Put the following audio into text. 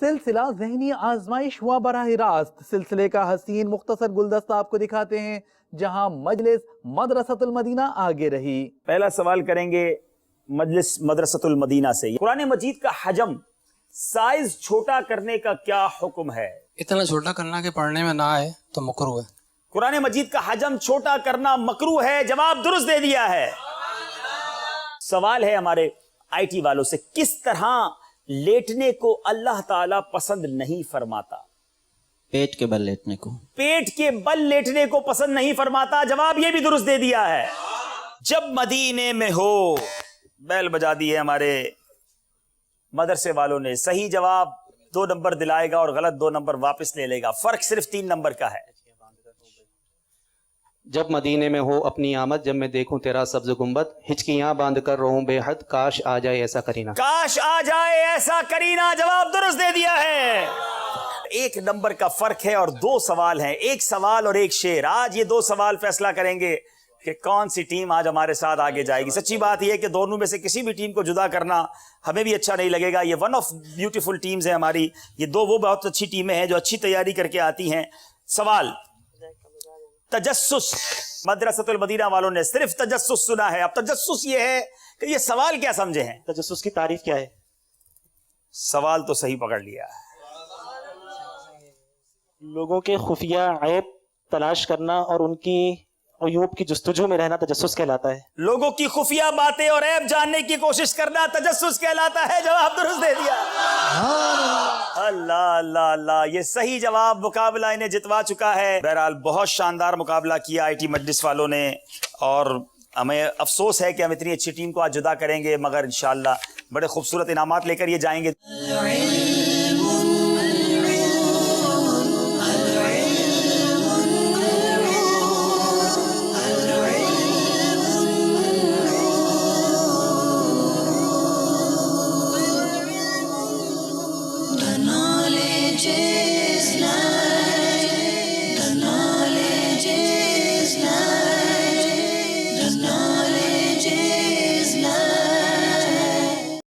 سلسلہ ذہنی آزمائش ہوا براہ راست. سلسلے کا حسین مختصر گلدستہ آپ کو دکھاتے ہیں جہاں مجلس مدرسۃ المدینہ آگے رہی. پہلا سوال کریں گے مجلس مدرسۃ المدینہ سے. قرآن مجید کا حجم سائز چھوٹا کرنے کا کیا حکم ہے؟ اتنا چھوٹا کرنا کہ پڑھنے میں نہ آئے تو مکروہ ہے. قرآن مجید کا حجم چھوٹا کرنا مکروہ ہے. جواب درست دے دیا ہے. سوال ہے ہمارے آئی ٹی والوں سے، کس طرح لیٹنے کو اللہ تعالیٰ پسند نہیں فرماتا؟ پیٹ کے بل لیٹنے کو. پیٹ کے بل لیٹنے کو پسند نہیں فرماتا. جواب یہ بھی درست دے دیا ہے. جب مدینے میں ہو. بیل بجا دی ہے ہمارے مدرسے والوں نے. صحیح جواب 2 نمبر دلائے گا اور غلط 2 نمبر واپس لے لے گا. فرق صرف 3 نمبر کا ہے. جب مدینے میں ہو اپنی آمد، جب میں دیکھوں تیرا سبز گنبد، ہچکیاں باندھ کر رہوں بے حد، کاش آ جائے ایسا کرینہ. کاش آ جائے ایسا کرینہ. جواب درست دے دیا ہے. 1 نمبر کا فرق ہے اور 2 سوال ہیں. 1 سوال اور 1 شعر. آج یہ 2 سوال فیصلہ کریں گے کہ کون سی ٹیم آج ہمارے ساتھ آگے جائے گی. سچی بات یہ ہے کہ دونوں میں سے کسی بھی ٹیم کو جدا کرنا ہمیں بھی اچھا نہیں لگے گا. یہ ون آف بیوٹیفل ٹیمز ہیں ہماری. یہ 2 وہ بہت اچھی ٹیمیں ہیں جو اچھی تیاری کر کے آتی ہیں. سوال تجسس. مدرسۃ المدینہ والوں نے صرف تجسس سنا ہے. اب تجسس یہ ہے کہ یہ سوال کیا سمجھے ہیں؟ تجسس کی تعریف کیا ہے؟ سوال تو صحیح پکڑ لیا ہے. لوگوں کے خفیہ عیب تلاش کرنا اور ان کی عیوب کی جستجو میں رہنا تجسس کہلاتا ہے. لوگوں کی خفیہ باتیں اور عیب جاننے کی کوشش کرنا تجسس کہلاتا ہے. جواب درست دے دیا. اللہ اللہ اللہ. یہ صحیح جواب. مقابلہ انہیں جتوا چکا ہے. بہرحال بہت شاندار مقابلہ کیا آئی ٹی مجلس والوں نے اور ہمیں افسوس ہے کہ ہم اتنی اچھی ٹیم کو آج جدا کریں گے، مگر انشاءاللہ بڑے خوبصورت انعامات لے کر یہ جائیں گے. The knowledge